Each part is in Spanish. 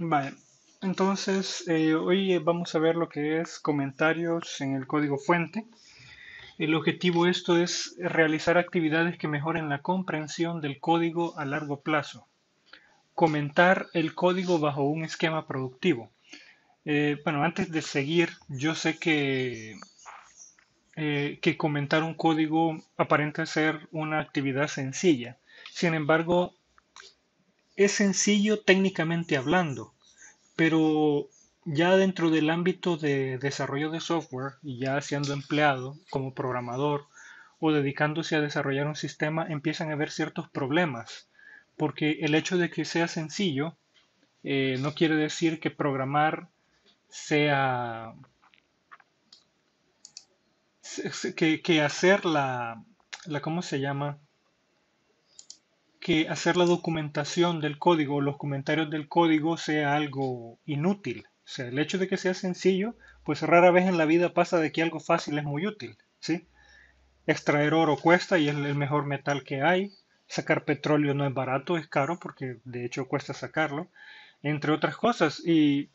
Vale, entonces hoy vamos a ver lo que es comentarios en el código fuente. El objetivo de esto es realizar actividades que mejoren la comprensión del código a largo plazo. Comentar el código bajo un esquema productivo. Bueno, antes de seguir, yo sé que comentar un código aparenta ser una actividad sencilla. Sin embargo, es sencillo técnicamente hablando, pero ya dentro del ámbito de desarrollo de software y ya siendo empleado como programador o dedicándose a desarrollar un sistema, empiezan a haber ciertos problemas, porque el hecho de que sea sencillo no quiere decir que programar sea que hacer ¿cómo se llama? Que hacer la documentación del código o los comentarios del código sea algo inútil. O sea, el hecho de que sea sencillo, pues rara vez en la vida pasa de que algo fácil es muy útil, ¿sí? Extraer oro cuesta y es el mejor metal que hay. Sacar petróleo no es barato, es caro porque de hecho cuesta sacarlo, entre otras cosas.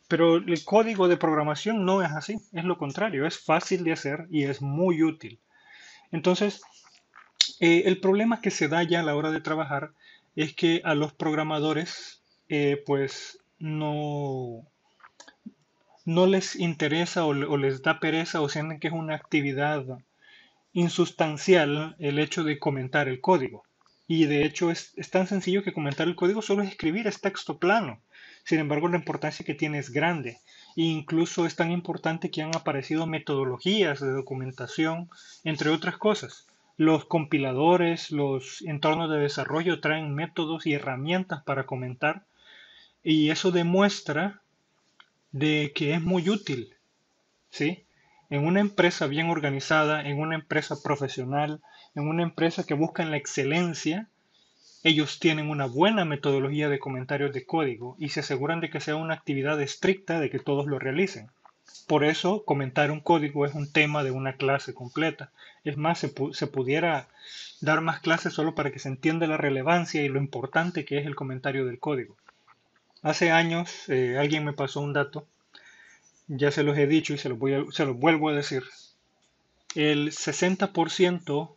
Pero el código de programación no es así, es lo contrario, es fácil de hacer y es muy útil. Entonces, el problema que se da ya a la hora de trabajar es que a los programadores pues no les interesa o les da pereza o sienten que es una actividad insustancial el hecho de comentar el código. Y de hecho es tan sencillo que comentar el código solo es escribir, es texto plano. Sin embargo, la importancia que tiene es grande. E incluso es tan importante que han aparecido metodologías de documentación, entre otras cosas. Los compiladores, los entornos de desarrollo traen métodos y herramientas para comentar y eso demuestra de que es muy útil, ¿sí? En una empresa bien organizada, en una empresa profesional, en una empresa que busca la excelencia, ellos tienen una buena metodología de comentarios de código y se aseguran de que sea una actividad estricta de que todos lo realicen. Por eso, comentar un código es un tema de una clase completa. Es más, se pudiera dar más clases solo para que se entienda la relevancia y lo importante que es el comentario del código. Hace años alguien me pasó un dato, ya se los he dicho y se los vuelvo a decir. El 60%,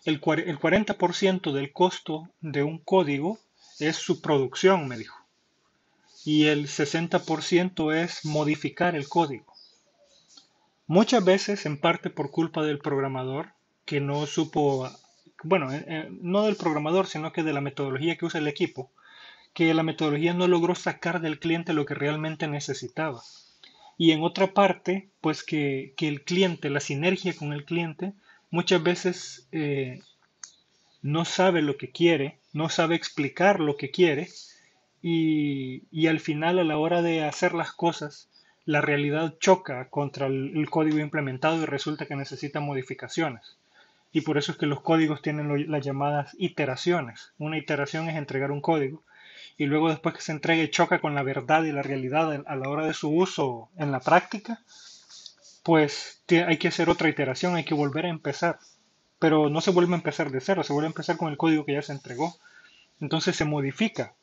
el 40% del costo de un código es su producción, me dijo. Y el 60% es modificar el código. Muchas veces, en parte por culpa del programador, que no supo, bueno, no del programador, sino que de la metodología que usa el equipo, que la metodología no logró sacar del cliente lo que realmente necesitaba. Y en otra parte, pues que el cliente, la sinergia con el cliente, muchas veces no sabe lo que quiere, no sabe explicar lo que quiere y al final a la hora de hacer las cosas, la realidad choca contra el código implementado y resulta que necesita modificaciones. Y por eso es que los códigos tienen las llamadas iteraciones. Una iteración es entregar un código y luego después que se entregue choca con la verdad y la realidad a la hora de su uso en la práctica, pues hay que hacer otra iteración, hay que volver a empezar. Pero no se vuelve a empezar de cero, se vuelve a empezar con el código que ya se entregó. Entonces se modifica.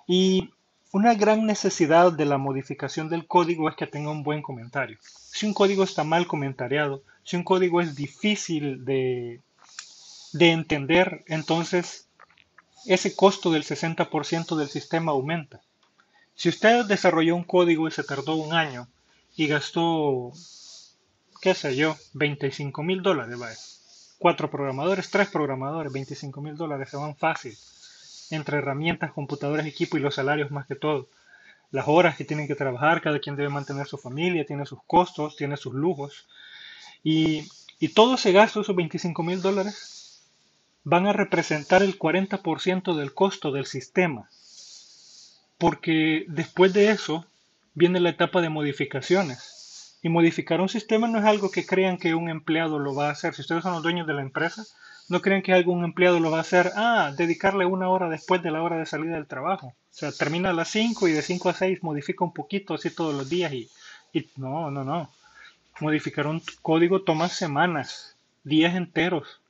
Y una gran necesidad de la modificación del código es que tenga un buen comentario. Si un código está mal comentariado, si un código es difícil de entender, entonces ese costo del 60% del sistema aumenta. Si usted desarrolló un código y se tardó un año y gastó, qué sé yo, $25,000, vaya. Cuatro programadores, tres programadores, $25,000 se van fácil. Entre herramientas, computadoras, equipo y los salarios más que todo. Las horas que tienen que trabajar, cada quien debe mantener su familia, tiene sus costos, tiene sus lujos. Y todo ese gasto, esos $25,000, van a representar el 40% del costo del sistema. Porque después de eso viene la etapa de modificaciones. Y modificar un sistema no es algo que crean que un empleado lo va a hacer. Si ustedes son los dueños de la empresa, no crean que algún empleado lo va a hacer. Dedicarle una hora después de la hora de salida del trabajo. O sea, termina a las 5 y de 5 a 6 modifica un poquito así todos los días. Y no, no, no. Modificar un código toma semanas, días enteros.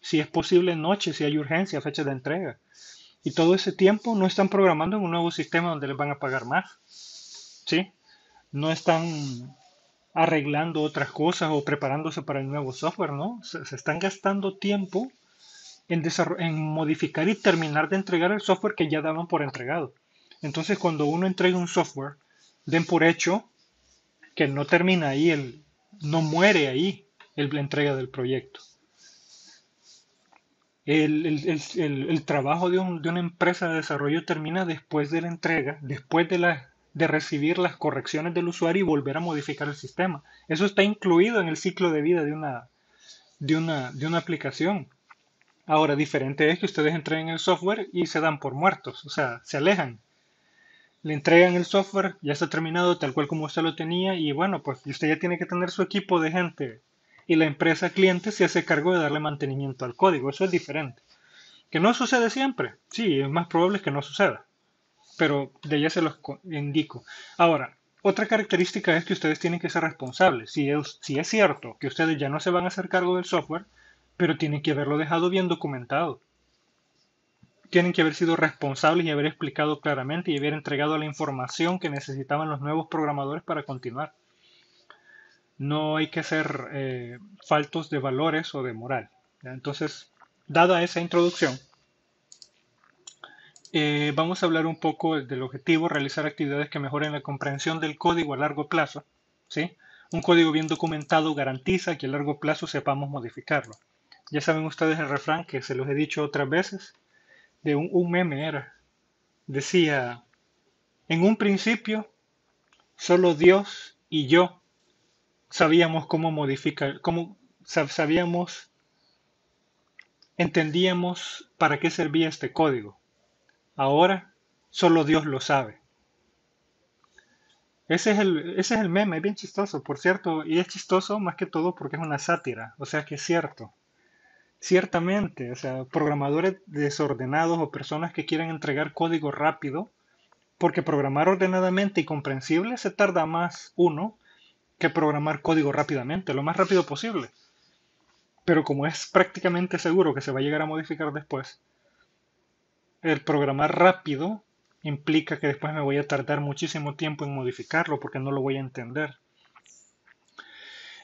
Si es posible, noches, si hay urgencia, fecha de entrega. Y todo ese tiempo no están programando en un nuevo sistema donde les van a pagar más, ¿sí? No están arreglando otras cosas o preparándose para el nuevo software, ¿no? Se están gastando tiempo en modificar y terminar de entregar el software que ya daban por entregado. Entonces, cuando uno entrega un software, den por hecho que no termina ahí, no muere ahí la entrega del proyecto. El trabajo de una empresa de desarrollo termina después de la entrega, después de recibir las correcciones del usuario y volver a modificar el sistema. Eso está incluido en el ciclo de vida de una aplicación. Ahora, diferente es que ustedes entreguen el software y se dan por muertos, o sea, se alejan. Le entregan el software, ya está terminado tal cual como usted lo tenía y bueno, pues usted ya tiene que tener su equipo de gente y la empresa cliente se hace cargo de darle mantenimiento al código. Eso es diferente. Que no sucede siempre, sí, es más probable que no suceda, pero de ya se los indico. Ahora, otra característica es que ustedes tienen que ser responsables. Si es cierto que ustedes ya no se van a hacer cargo del software, pero tienen que haberlo dejado bien documentado. Tienen que haber sido responsables y haber explicado claramente y haber entregado la información que necesitaban los nuevos programadores para continuar. No hay que ser faltos de valores o de moral. ¿Ya? Entonces, dada esa introducción, vamos a hablar un poco del objetivo, realizar actividades que mejoren la comprensión del código a largo plazo. ¿Sí? Un código bien documentado garantiza que a largo plazo sepamos modificarlo. Ya saben ustedes el refrán que se los he dicho otras veces, de un meme era. Decía, en un principio, solo Dios y yo sabíamos cómo modificar, entendíamos para qué servía este código. Ahora, solo Dios lo sabe. Ese es el meme, es bien chistoso, por cierto, y es chistoso más que todo porque es una sátira, o sea que es cierto. Ciertamente, o sea, programadores desordenados o personas que quieren entregar código rápido, porque programar ordenadamente y comprensible se tarda más uno que programar código rápidamente, lo más rápido posible. Pero como es prácticamente seguro que se va a llegar a modificar después, el programar rápido implica que después me voy a tardar muchísimo tiempo en modificarlo porque no lo voy a entender.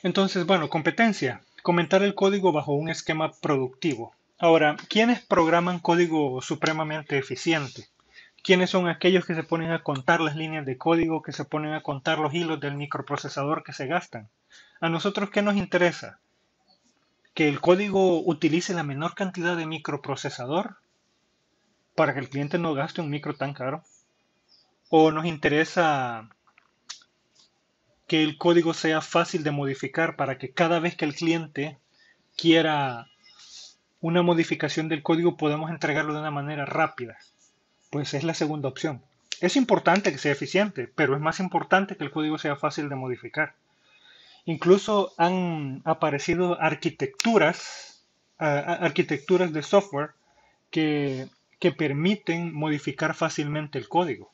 Entonces, bueno, competencia. Comentar el código bajo un esquema productivo. Ahora, ¿quiénes programan código supremamente eficiente? ¿Quiénes son aquellos que se ponen a contar las líneas de código, que se ponen a contar los hilos del microprocesador que se gastan? ¿A nosotros qué nos interesa? ¿Que el código utilice la menor cantidad de microprocesador para que el cliente no gaste un micro tan caro? ¿O nos interesa que el código sea fácil de modificar para que cada vez que el cliente quiera una modificación del código podamos entregarlo de una manera rápida? Pues es la segunda opción. Es importante que sea eficiente, pero es más importante que el código sea fácil de modificar. Incluso han aparecido arquitecturas de software que, que permiten modificar fácilmente el código.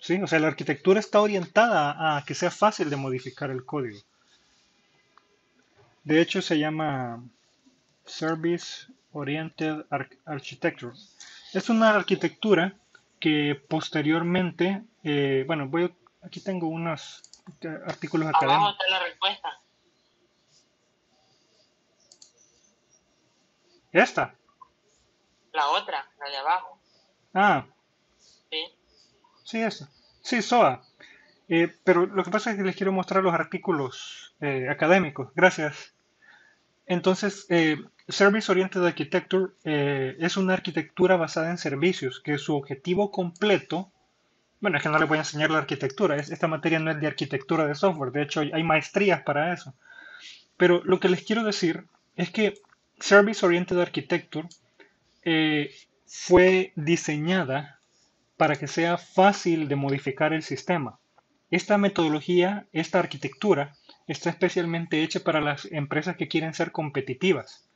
¿Sí? O sea, la arquitectura está orientada a que sea fácil de modificar el código. De hecho, se llama Service Oriented Architecture. Es una arquitectura que posteriormente, bueno, aquí tengo unos artículos Abajo académicos. está la respuesta. Esta. La otra, la de abajo. Ah, ¿Sí? sí, esta. Sí, SOA. Pero lo que pasa es que les quiero mostrar los artículos académicos. Gracias. Entonces, Service Oriented Architecture es una arquitectura basada en servicios, que su objetivo completo, bueno, es que no les voy a enseñar la arquitectura, esta materia no es de arquitectura de software, de hecho hay maestrías para eso. Pero lo que les quiero decir es que Service Oriented Architecture fue diseñada para que sea fácil de modificar el sistema. Esta metodología, esta arquitectura, está especialmente hecha para las empresas que quieren ser competitivas.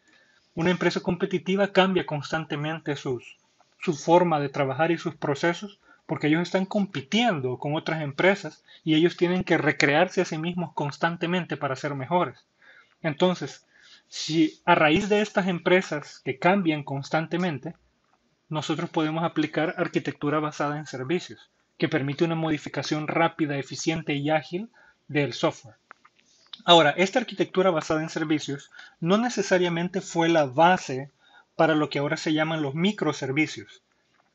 Una empresa competitiva cambia constantemente su forma de trabajar y sus procesos porque ellos están compitiendo con otras empresas y ellos tienen que recrearse a sí mismos constantemente para ser mejores. Entonces, si a raíz de estas empresas que cambian constantemente, nosotros podemos aplicar arquitectura basada en servicios, que permite una modificación rápida, eficiente y ágil del software. Ahora, esta arquitectura basada en servicios no necesariamente fue la base para lo que ahora se llaman los microservicios.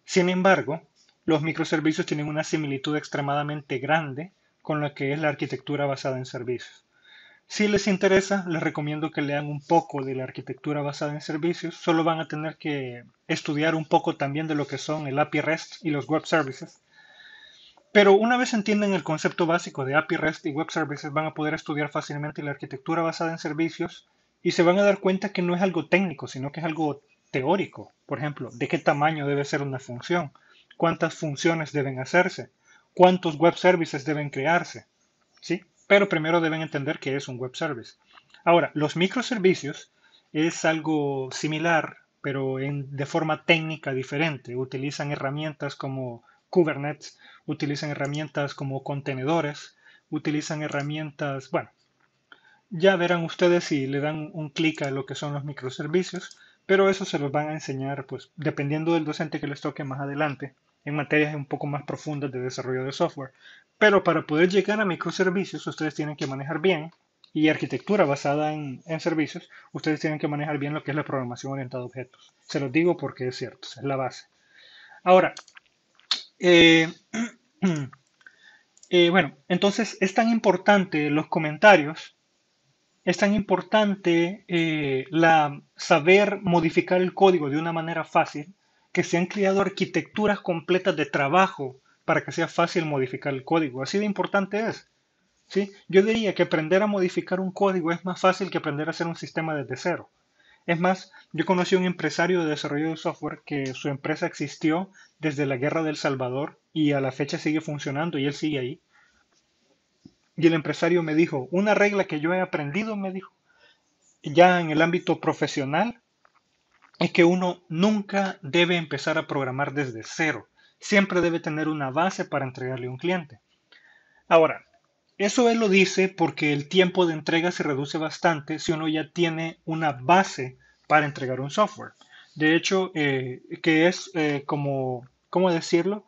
Sin embargo, los microservicios tienen una similitud extremadamente grande con lo que es la arquitectura basada en servicios. Si les interesa, les recomiendo que lean un poco de la arquitectura basada en servicios. Solo van a tener que estudiar un poco también de lo que son el API REST y los web services. Pero una vez entienden el concepto básico de API REST y web services, van a poder estudiar fácilmente la arquitectura basada en servicios y se van a dar cuenta que no es algo técnico, sino que es algo teórico. Por ejemplo, de qué tamaño debe ser una función, cuántas funciones deben hacerse, cuántos web services deben crearse, ¿sí? Pero primero deben entender qué es un web service. Ahora, los microservicios es algo similar, pero de forma técnica diferente. Utilizan herramientas como Kubernetes, utilizan herramientas como contenedores, utilizan herramientas, bueno, ya verán ustedes si le dan un clic a lo que son los microservicios, pero eso se los van a enseñar, pues, dependiendo del docente que les toque más adelante, en materias un poco más profundas de desarrollo de software. Pero para poder llegar a microservicios, ustedes tienen que manejar bien, y arquitectura basada en servicios, ustedes tienen que manejar bien lo que es la programación orientada a objetos. Se los digo porque es cierto, es la base. Ahora, eh, bueno, entonces es tan importante los comentarios, es tan importante saber modificar el código de una manera fácil, que se han creado arquitecturas completas de trabajo para que sea fácil modificar el código. Así de importante es. ¿Sí? Yo diría que aprender a modificar un código es más fácil que aprender a hacer un sistema desde cero. Es más, yo conocí a un empresario de desarrollo de software que su empresa existió desde la guerra del Salvador y a la fecha sigue funcionando y él sigue ahí. Y el empresario me dijo, una regla que yo he aprendido, me dijo, ya en el ámbito profesional, es que uno nunca debe empezar a programar desde cero. Siempre debe tener una base para entregarle a un cliente. Ahora, eso él lo dice porque el tiempo de entrega se reduce bastante si uno ya tiene una base para entregar un software. De hecho, que es como, ¿cómo decirlo?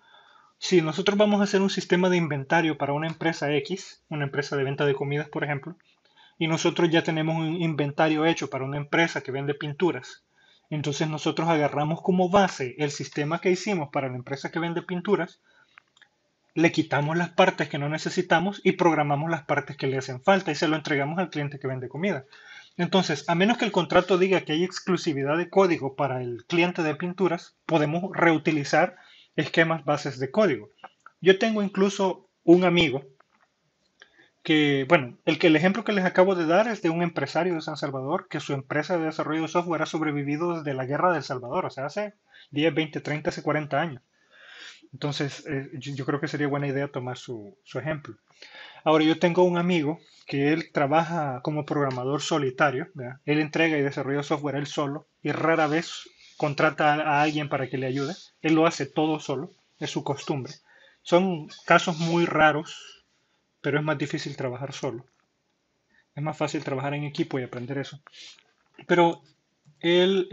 Si nosotros vamos a hacer un sistema de inventario para una empresa X, una empresa de venta de comidas, por ejemplo, y nosotros ya tenemos un inventario hecho para una empresa que vende pinturas, entonces nosotros agarramos como base el sistema que hicimos para la empresa que vende pinturas, le quitamos las partes que no necesitamos y programamos las partes que le hacen falta y se lo entregamos al cliente que vende comida. Entonces, a menos que el contrato diga que hay exclusividad de código para el cliente de pinturas, podemos reutilizar esquemas bases de código. Yo tengo incluso un amigo que, bueno, el ejemplo que les acabo de dar es de un empresario de San Salvador que su empresa de desarrollo de software ha sobrevivido desde la guerra de El Salvador, o sea, hace 10, 20, 30, hace 40 años. Entonces, yo creo que sería buena idea tomar su ejemplo. Ahora, yo tengo un amigo que él trabaja como programador solitario, ¿verdad? Él entrega y desarrolla software él solo y rara vez contrata a alguien para que le ayude. Él lo hace todo solo, es su costumbre. Son casos muy raros, pero es más difícil trabajar solo. Es más fácil trabajar en equipo y aprender eso. Pero él,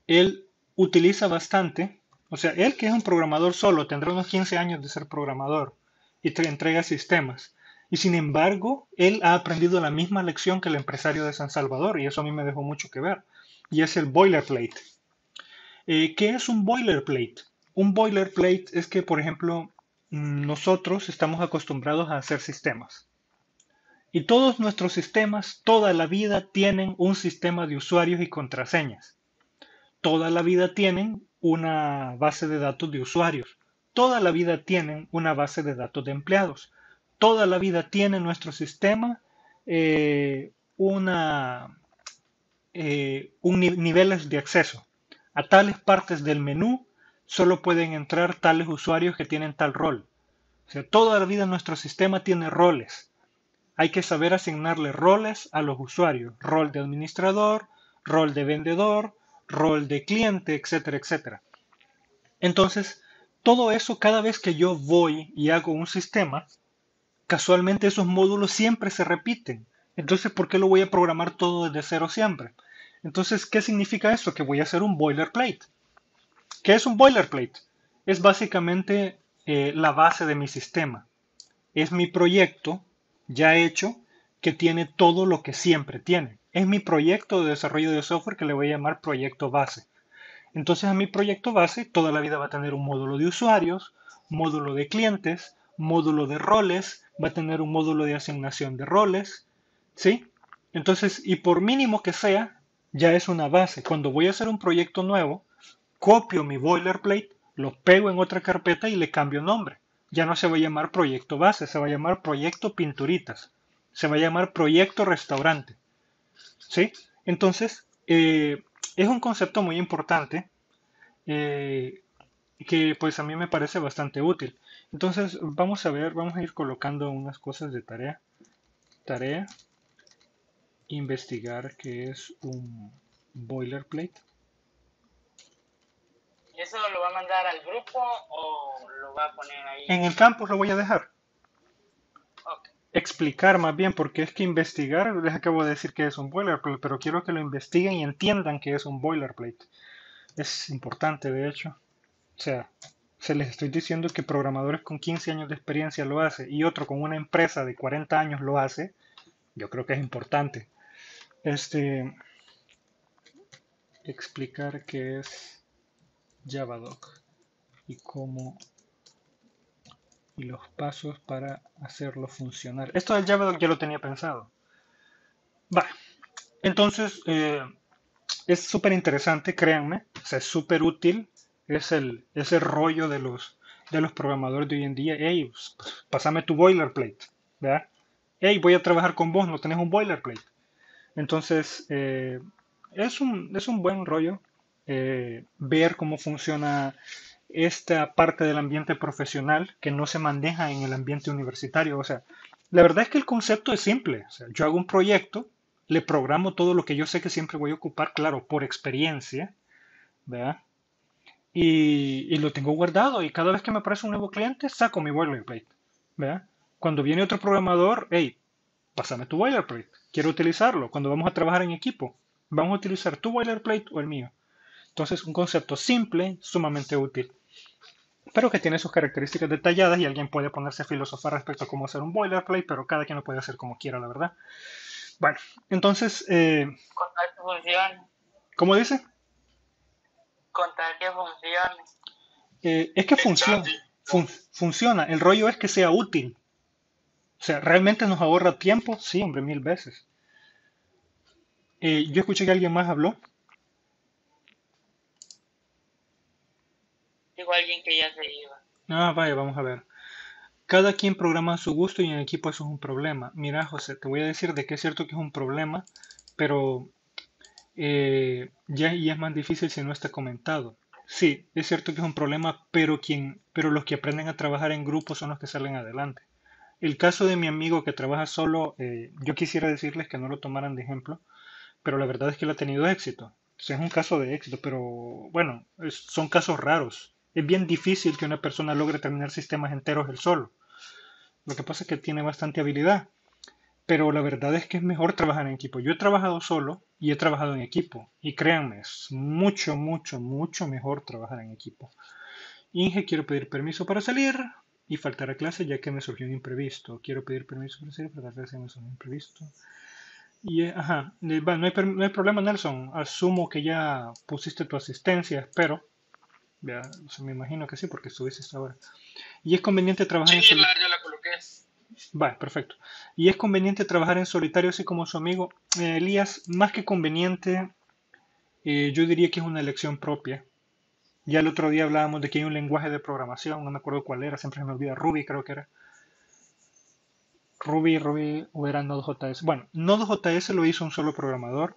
él utiliza bastante, o sea, él que es un programador solo, tendrá unos 15 años de ser programador y te entrega sistemas. Y sin embargo, él ha aprendido la misma lección que el empresario de San Salvador y eso a mí me dejó mucho que ver. Y es el boilerplate. ¿Qué es un boilerplate? Un boilerplate es que, por ejemplo, nosotros estamos acostumbrados a hacer sistemas. Y todos nuestros sistemas, toda la vida, tienen un sistema de usuarios y contraseñas. Toda la vida tienen una base de datos de usuarios. Toda la vida tienen una base de datos de empleados. Toda la vida tiene nuestro sistema niveles de acceso. A tales partes del menú solo pueden entrar tales usuarios que tienen tal rol. O sea, toda la vida nuestro sistema tiene roles. Hay que saber asignarle roles a los usuarios. Rol de administrador, rol de vendedor, rol de cliente, etcétera, etcétera. Entonces, todo eso cada vez que yo voy y hago un sistema, casualmente esos módulos siempre se repiten. Entonces, ¿por qué lo voy a programar todo desde cero siempre? Entonces, ¿qué significa esto? Que voy a hacer un boilerplate. ¿Qué es un boilerplate? Es básicamente la base de mi sistema. Es mi proyecto ya hecho que tiene todo lo que siempre tiene. Es mi proyecto de desarrollo de software que le voy a llamar proyecto base. Entonces a mi proyecto base toda la vida va a tener un módulo de usuarios, módulo de clientes, módulo de roles, va a tener un módulo de asignación de roles, ¿sí? Entonces, y por mínimo que sea, ya es una base. Cuando voy a hacer un proyecto nuevo, copio mi boilerplate, lo pego en otra carpeta y le cambio nombre. Ya no se va a llamar proyecto base, se va a llamar proyecto pinturitas, se va a llamar proyecto restaurante, ¿sí? Entonces, es un concepto muy importante eh, que pues a mí me parece bastante útil. Entonces, vamos a ver, vamos a ir colocando unas cosas de tarea. Tarea, investigar qué es un boilerplate. ¿Y eso lo va a mandar al grupo o lo va a poner En ahí? el campus lo voy a dejar. Ok. Explicar más bien, porque es que investigar, les acabo de decir que es un boilerplate, pero quiero que lo investiguen y entiendan que es un boilerplate. Es importante, de hecho. O sea, se les estoy diciendo que programadores con 15 años de experiencia lo hace y otro con una empresa de 40 años lo hace. Yo creo que es importante. Explicar qué es Javadoc y cómo y los pasos para hacerlo funcionar. Esto del Javadoc ya lo tenía pensado. Va, entonces es súper interesante, créanme, o sea, es súper útil, es ese rollo de los programadores de hoy en día. Hey, pues, pásame tu boilerplate, ¿verdad? Hey, voy a trabajar con vos, no tenés un boilerplate. Entonces, es un buen rollo ver cómo funciona esta parte del ambiente profesional que no se maneja en el ambiente universitario. O sea, la verdad es que el concepto es simple. O sea, yo hago un proyecto, le programo todo lo que yo sé que siempre voy a ocupar, claro, por experiencia, ¿verdad? Y lo tengo guardado y cada vez que me aparece un nuevo cliente, saco mi boilerplate, ¿verdad? Cuando viene otro programador, hey, pásame tu boilerplate, quiero utilizarlo. Cuando vamos a trabajar en equipo, vamos a utilizar tu boilerplate o el mío. Entonces, un concepto simple, sumamente útil, pero que tiene sus características detalladas y alguien puede ponerse a filosofar respecto a cómo hacer un boilerplate, pero cada quien lo puede hacer como quiera, la verdad. Bueno, entonces, Contar que funcione. ¿cómo dice? Contar que funcione. Es que funciona, funciona. El rollo es que sea útil. O sea, ¿realmente nos ahorra tiempo? Sí, hombre, mil veces. Yo escuché que alguien más habló. Dijo alguien que ya se iba. Ah, vaya, vamos a ver. Cada quien programa a su gusto y en equipo eso es un problema. Mira, José, te voy a decir de que es cierto que es un problema, pero ya y es más difícil si no está comentado. Sí, es cierto que es un problema, pero los que aprenden a trabajar en grupo son los que salen adelante. El caso de mi amigo que trabaja solo, yo quisiera decirles que no lo tomaran de ejemplo, pero la verdad es que él ha tenido éxito. O sea, es un caso de éxito, pero bueno, son casos raros. Es bien difícil que una persona logre terminar sistemas enteros él solo. Lo que pasa es que tiene bastante habilidad, pero la verdad es que es mejor trabajar en equipo. Yo he trabajado solo y he trabajado en equipo, y créanme, es mucho, mucho, mucho mejor trabajar en equipo. Inge, quiero pedir permiso para salir y faltar a clase ya que me surgió un imprevisto. Quiero pedir permiso para salir, faltar a clase ya que me surgió un imprevisto. Y, ajá, no hay, no hay problema, Nelson. Asumo que ya pusiste tu asistencia, espero. Ya, o sea, me imagino que sí, porque estuviste esta hora. Y es conveniente trabajar en Sí, solitario. yo la coloqué. Vale, perfecto. Y es conveniente trabajar en solitario así como su amigo. Elías, más que conveniente, yo diría que es una elección propia. Ya el otro día hablábamos de que hay un lenguaje de programación, no me acuerdo cuál era, siempre se me olvida, Ruby creo que era. Ruby o era Node.js. Bueno, Node.js lo hizo un solo programador.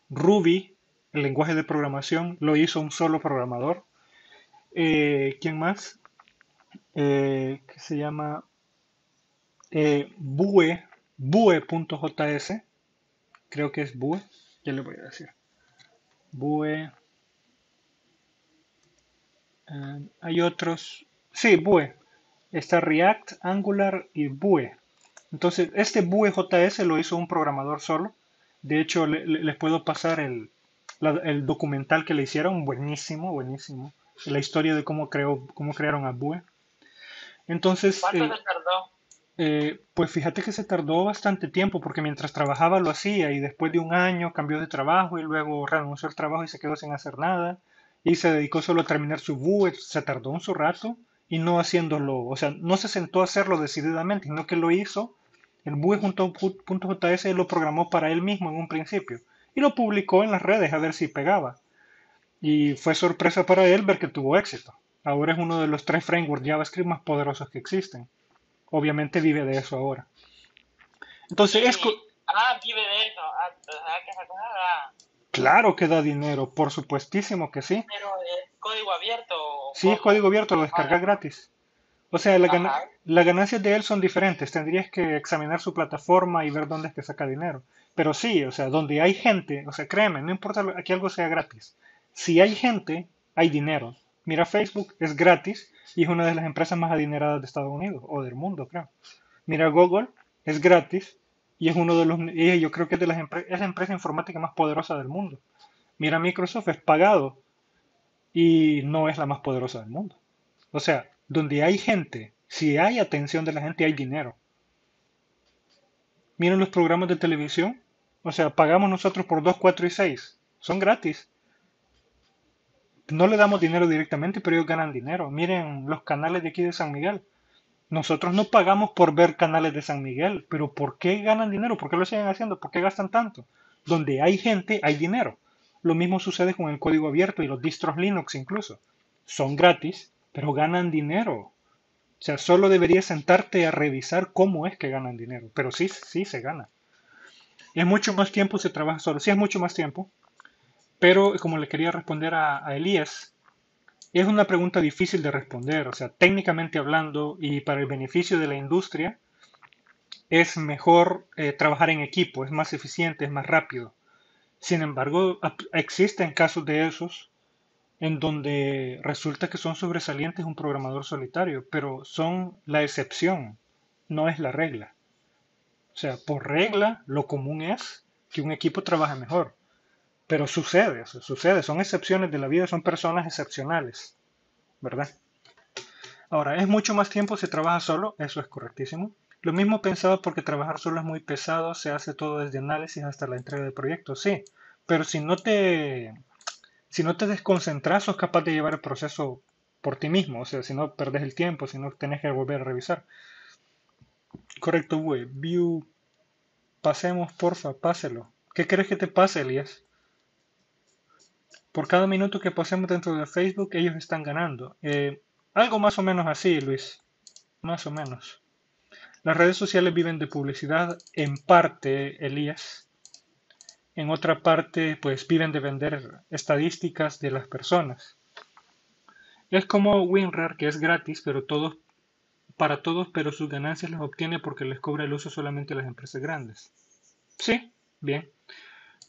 Ruby, el lenguaje de programación, lo hizo un solo programador. ¿Quién más? Que se llama Vue, Vue.js, creo que es Vue, ya le voy a decir. Vue, hay otros, sí, Vue, está React, Angular y Vue. Entonces, este Vue.js lo hizo un programador solo De hecho, les puedo pasar el documental que le hicieron, buenísimo, buenísimo. La historia de cómo crearon a Bue. Entonces, ¿Cuánto se tardó? pues fíjate que se tardó bastante tiempo porque mientras trabajaba lo hacía y después de un año cambió de trabajo y luego renunció al trabajo y se quedó sin hacer nada y se dedicó solo a terminar su Bue. Se tardó un su rato y no haciéndolo, o sea, no se sentó a hacerlo decididamente, sino que lo hizo. El Bue.js lo programó para él mismo en un principio y lo publicó en las redes a ver si pegaba. Y fue sorpresa para él ver que tuvo éxito. Ahora es uno de los 3 frameworks JavaScript más poderosos que existen. Obviamente vive de eso ahora. Entonces, Vive de eso. Que esa cosa da. claro que da dinero, por supuestísimo que sí. Pero es código abierto o Sí, es código cómo abierto, lo descargas pagan. gratis. O sea, Ajá. las ganancias de él son diferentes. Tendrías que examinar su plataforma y ver dónde es que saca dinero. Pero sí, o sea, donde hay gente, o sea, créeme, no importa que algo sea gratis. Si hay gente, hay dinero. Mira, Facebook es gratis y es una de las empresas más adineradas de Estados Unidos o del mundo, creo. Mira, Google es gratis y es uno de los, y yo creo que es de es la empresa informática más poderosa del mundo. Mira, Microsoft es pagado y no es la más poderosa del mundo. O sea, donde hay gente, si hay atención de la gente, hay dinero. Miren los programas de televisión. O sea, pagamos nosotros por 2, 4 y 6. Son gratis. No le damos dinero directamente, pero ellos ganan dinero. Miren los canales de aquí de San Miguel. Nosotros no pagamos por ver canales de San Miguel, pero ¿por qué ganan dinero? ¿Por qué lo siguen haciendo? ¿Por qué gastan tanto? Donde hay gente, hay dinero. Lo mismo sucede con el código abierto y los distros Linux incluso. Son gratis, pero ganan dinero. O sea, solo deberías sentarte a revisar cómo es que ganan dinero. Pero sí, sí se gana. Es mucho más tiempo si trabajas solo. Sí es mucho más tiempo. Pero como le quería responder a Elías, es una pregunta difícil de responder. O sea, técnicamente hablando y para el beneficio de la industria, es mejor trabajar en equipo, es más eficiente, es más rápido. Sin embargo, existen casos de esos en donde resulta que son sobresalientes un programador solitario, pero son la excepción, no es la regla. O sea, por regla, lo común es que un equipo trabaje mejor, pero sucede, sucede, son excepciones de la vida, son personas excepcionales, ¿verdad? Ahora, es mucho más tiempo si trabajas solo, eso es correctísimo. Lo mismo pensaba porque trabajar solo es muy pesado, se hace todo desde análisis hasta la entrega de proyectos, sí. Pero si no te desconcentras, sos capaz de llevar el proceso por ti mismo, o sea, si no perdes el tiempo, si no tenés que volver a revisar. Correcto, güey. View, pasemos, porfa, páselo. ¿Qué crees que te pase, Elías? Por cada minuto que pasemos dentro de Facebook, ellos están ganando. Algo más o menos así, Luis. Más o menos. Las redes sociales viven de publicidad en parte, Elías. En otra parte, pues viven de vender estadísticas de las personas. Es como WinRAR, que es gratis, para todos, pero sus ganancias las obtiene porque les cobra el uso solamente a las empresas grandes. Sí, bien.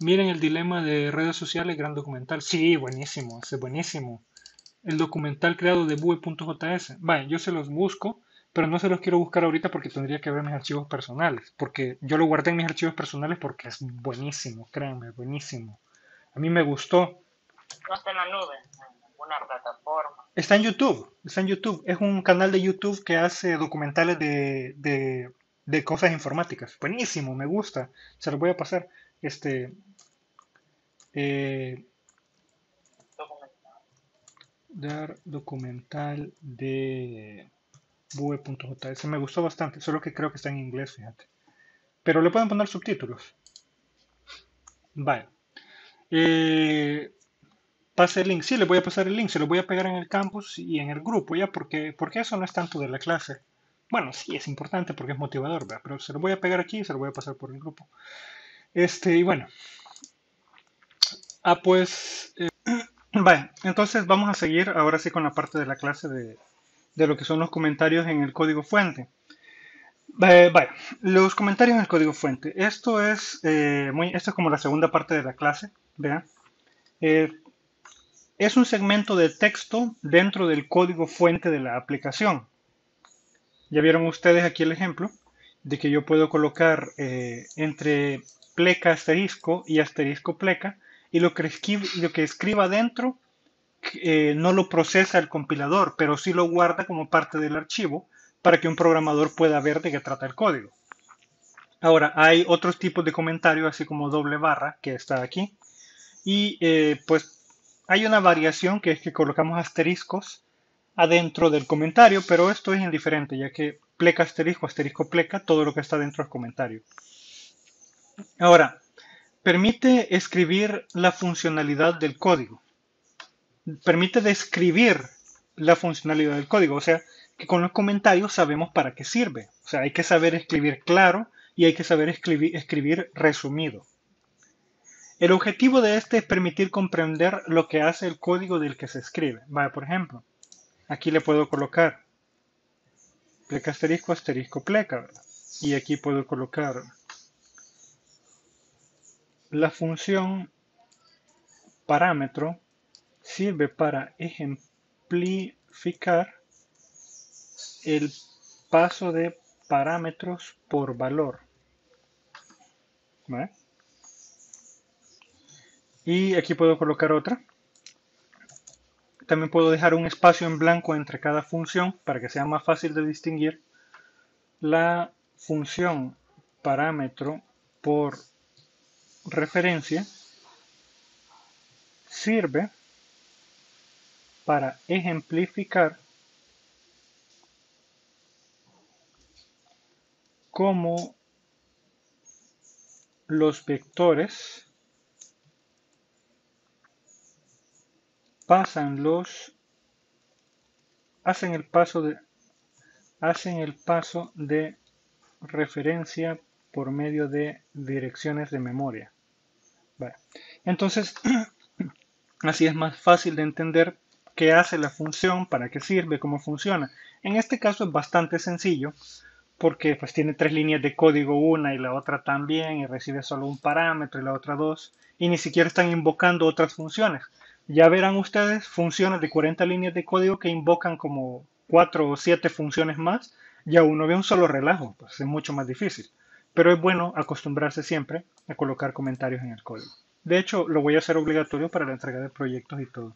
Miren el dilema de redes sociales, gran documental. Sí, buenísimo, es buenísimo. El documental creado de Bue.js. Vaya, yo se los busco, pero no se los quiero buscar ahorita porque tendría que ver mis archivos personales. Porque yo lo guardé en mis archivos personales porque es buenísimo, créanme, buenísimo. A mí me gustó. No está en la nube, en alguna plataforma. Está en YouTube, está en YouTube. Es un canal de YouTube que hace documentales de cosas informáticas. Buenísimo, me gusta. Se los voy a pasar. Este, eh, Documental. dar documental de Vue.js. Me gustó bastante, solo que creo que está en inglés, fíjate. Pero le pueden poner subtítulos. Vale. Eh, pase el link. Sí, le voy a pasar el link. Se lo voy a pegar en el campus y en el grupo, ¿ya? Porque eso no es tanto de la clase. Bueno, sí, es importante porque es motivador, ¿verdad? Pero se lo voy a pegar aquí y se lo voy a pasar por el grupo. Y bueno. Pues. Vale, entonces vamos a seguir ahora sí con la parte de la clase de lo que son los comentarios en el código fuente. Vaya, los comentarios en el código fuente. Esto es como la segunda parte de la clase, vean. Eh, es un segmento de texto dentro del código fuente de la aplicación. Ya vieron ustedes aquí el ejemplo de que yo puedo colocar entre pleca asterisco y asterisco pleca, y lo que escriba adentro no lo procesa el compilador, pero sí lo guarda como parte del archivo para que un programador pueda ver de qué trata el código. Ahora, hay otros tipos de comentarios, así como doble barra, que está aquí. Y pues hay una variación que es que colocamos asteriscos adentro del comentario, pero esto es indiferente, ya que pleca asterisco, asterisco pleca, todo lo que está dentro es comentario. Ahora, permite escribir la funcionalidad del código. Permite describir la funcionalidad del código, o sea, que con los comentarios sabemos para qué sirve. O sea, hay que saber escribir claro y hay que saber escribir resumido. El objetivo de este es permitir comprender lo que hace el código del que se escribe. Vaya, por ejemplo, aquí le puedo colocar pleca asterisco asterisco pleca, ¿verdad? Y aquí puedo colocar la función parámetro sirve para ejemplificar el paso de parámetros por valor. ¿Vale? Y aquí puedo colocar otra. También puedo dejar un espacio en blanco entre cada función para que sea más fácil de distinguir. La función parámetro por referencia sirve para ejemplificar cómo los vectores hacen el paso de referencia por medio de direcciones de memoria. Vale. Entonces, así es más fácil de entender qué hace la función, para qué sirve, cómo funciona. En este caso es bastante sencillo porque pues tiene 3 líneas de código, una y la otra también, y recibe solo un parámetro y la otra dos, y ni siquiera están invocando otras funciones. Ya verán ustedes funciones de 40 líneas de código que invocan como 4 o 7 funciones más, ya uno ve un solo relajo, pues es mucho más difícil. Pero es bueno acostumbrarse siempre a colocar comentarios en el código. De hecho, lo voy a hacer obligatorio para la entrega de proyectos y todo.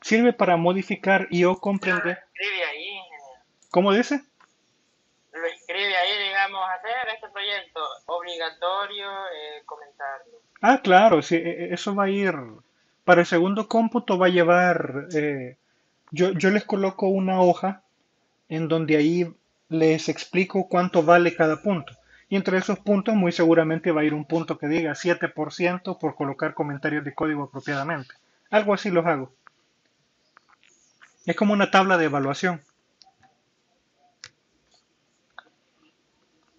Sirve para modificar y o comprender. Escribe ahí, ¿Cómo dice? lo escribe ahí, digamos, hacer este proyecto obligatorio, comentarlo. Ah, claro, sí, eso va a ir. Para el segundo cómputo va a llevar. Yo les coloco una hoja en donde ahí les explico cuánto vale cada punto. Y entre esos puntos, muy seguramente va a ir un punto que diga 7% por colocar comentarios de código apropiadamente. Algo así los hago. Es como una tabla de evaluación.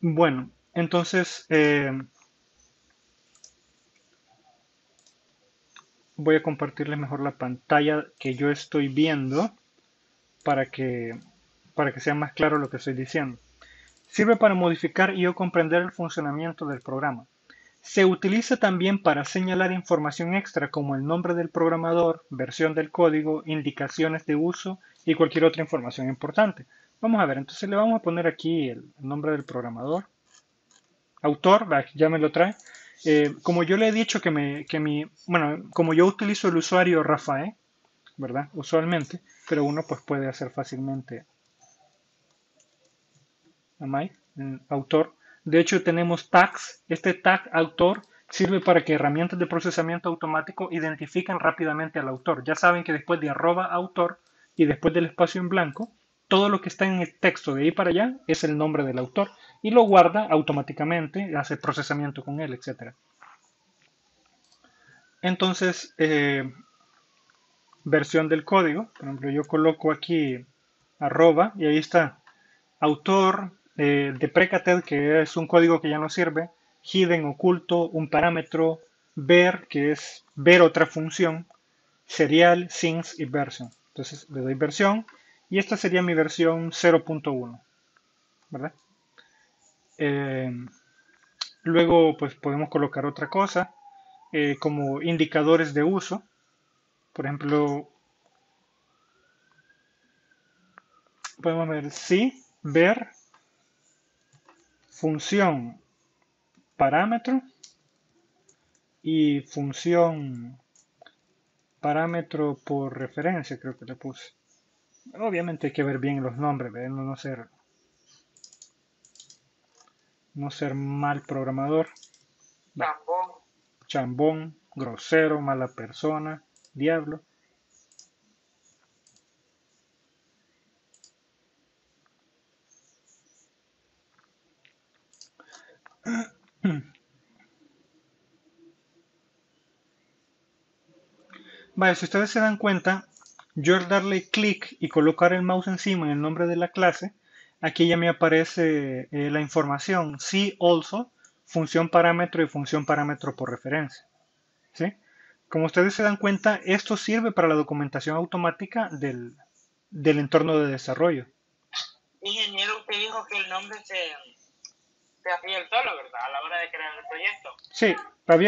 Bueno, entonces voy a compartirles mejor la pantalla que yo estoy viendo para que, para que sea más claro lo que estoy diciendo. Sirve para modificar y o comprender el funcionamiento del programa. Se utiliza también para señalar información extra como el nombre del programador, versión del código, indicaciones de uso y cualquier otra información importante. Vamos a ver, entonces le vamos a poner aquí el nombre del programador. Autor, ya me lo trae. Como yo le he dicho bueno, como yo utilizo el usuario Rafael, ¿verdad? Usualmente, pero uno pues puede hacer fácilmente autor. De hecho, tenemos tags. Este tag autor sirve para que herramientas de procesamiento automático identifiquen rápidamente al autor. Ya saben que después de @autor y después del espacio en blanco, todo lo que está en el texto de ahí para allá es el nombre del autor y lo guarda automáticamente, hace procesamiento con él, etc. Entonces, versión del código, por ejemplo, yo coloco aquí arroba y ahí está autor, deprecated, que es un código que ya no sirve, hidden, oculto, un parámetro, ver, que es ver otra función, serial, since y version. Entonces le doy versión y esta sería mi versión 0.1, ¿verdad? Eh, Luego pues podemos colocar otra cosa como indicadores de uso. Por ejemplo, podemos ver si, ver, función, parámetro y función parámetro por referencia, creo que le puse. Obviamente hay que ver bien los nombres, ¿ve? No ser mal programador. Va. Chambón. Chambón, grosero, mala persona, diablo. Vale, si ustedes se dan cuenta, yo al darle clic y colocar el mouse encima en el nombre de la clase, aquí ya me aparece la información, see also, función parámetro y función parámetro por referencia. ¿Sí? Como ustedes se dan cuenta, esto sirve para la documentación automática del entorno de desarrollo. Ingeniero, usted dijo que el nombre se hacía el solo, ¿verdad? A la hora de crear el proyecto. Sí,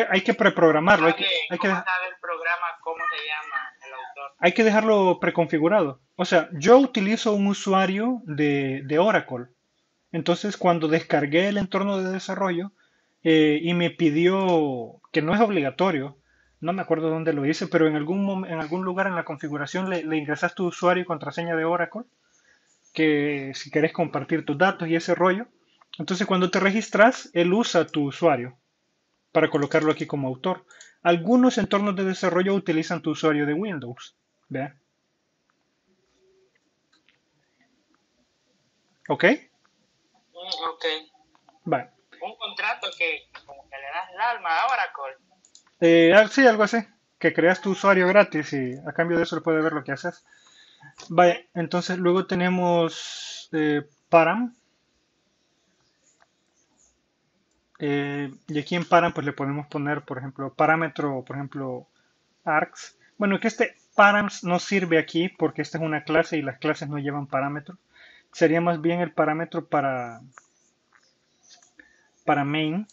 hay que preprogramarlo, ¿Cómo sabe el programa cómo se llama el autor? hay que dejarlo preconfigurado. O sea, yo utilizo un usuario de Oracle. Entonces, cuando descargué el entorno de desarrollo y me pidió, que no es obligatorio, no me acuerdo dónde lo hice, pero en algún lugar en la configuración le ingresas tu usuario y contraseña de Oracle, que si querés compartir tus datos y ese rollo. Entonces, cuando te registras, él usa tu usuario para colocarlo aquí como autor. Algunos entornos de desarrollo utilizan tu usuario de Windows. ¿Ve? ¿Ok? Ok. Vale. Un contrato que como que le das el alma a Oracle. Sí, algo así. Que creas tu usuario gratis y a cambio de eso le puede ver lo que haces. Vale, entonces luego tenemos param. Y aquí en param pues le podemos poner, por ejemplo, parámetro, por ejemplo, args. Bueno, que este params no sirve aquí porque esta es una clase y las clases no llevan parámetros. Sería más bien el parámetro para main.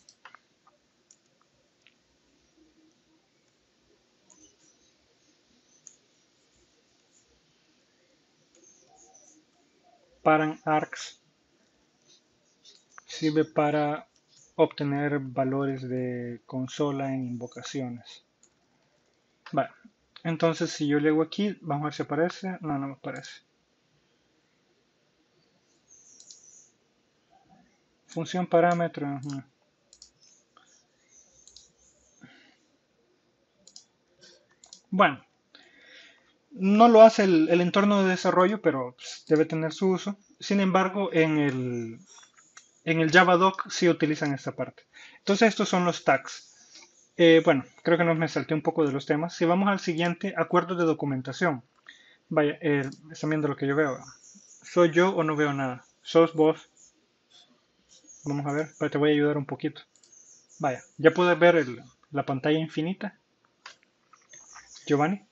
Param args sirve para obtener valores de consola en invocaciones. Vale, entonces si yo le hago aquí, vamos a ver si aparece. No, no me aparece. Función parámetro. Bueno, no lo hace el entorno de desarrollo, pero pues, debe tener su uso. Sin embargo, en el Javadoc sí utilizan esta parte. Entonces estos son los tags. Bueno, creo que nos me salté un poco de los temas. Si vamos al siguiente, acuerdos de documentación. Vaya, están viendo lo que yo veo. ¿Soy yo o no veo nada? ¿Sos vos? Vamos a ver, pero te voy a ayudar un poquito. Vaya, ya puedes ver la pantalla infinita. Giovanni.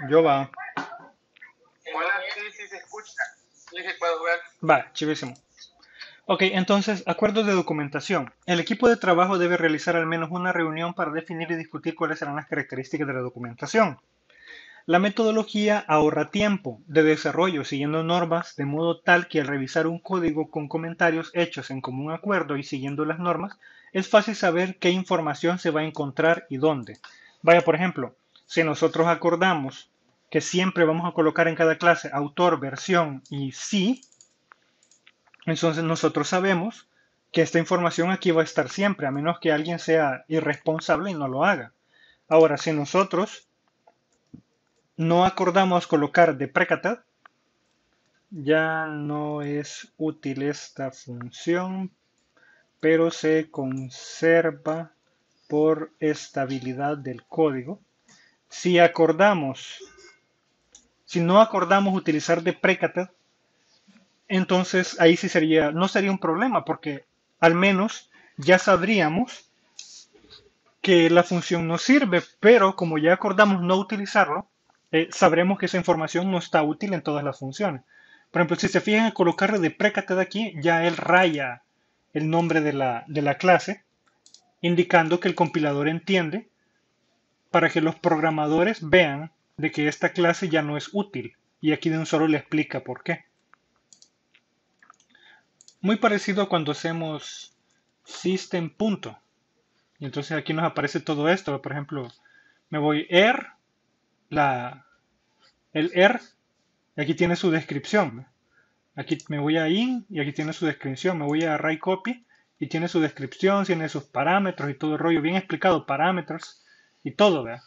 Yo va. Hola, sí se escucha. Sí se puede ver. Va, chivísimo. Ok, entonces, acuerdos de documentación. El equipo de trabajo debe realizar al menos una reunión para definir y discutir cuáles serán las características de la documentación. La metodología ahorra tiempo de desarrollo siguiendo normas de modo tal que al revisar un código con comentarios hechos en común acuerdo y siguiendo las normas, es fácil saber qué información se va a encontrar y dónde. Vaya, por ejemplo, si nosotros acordamos que siempre vamos a colocar en cada clase autor, versión y sí, entonces nosotros sabemos que esta información aquí va a estar siempre, a menos que alguien sea irresponsable y no lo haga. Ahora, si nosotros no acordamos colocar deprecated, ya no es útil esta función, pero se conserva por estabilidad del código. Si no acordamos utilizar deprecated, entonces ahí sí no sería un problema, porque al menos ya sabríamos que la función no sirve, pero como ya acordamos no utilizarlo, sabremos que esa información no está útil en todas las funciones. Por ejemplo, si se fijan en colocarle deprecated aquí, ya él raya el nombre de la clase, indicando que el compilador entiende para que los programadores vean de que esta clase ya no es útil. Y aquí de un solo le explica por qué. Muy parecido a cuando hacemos system punto. Y entonces aquí nos aparece todo esto. Por ejemplo, me voy la, el y aquí tiene su descripción. Aquí me voy a in y aquí tiene su descripción. Me voy a write copy y tiene su descripción, tiene sus parámetros y todo el rollo bien explicado, parámetros y todo, ¿verdad?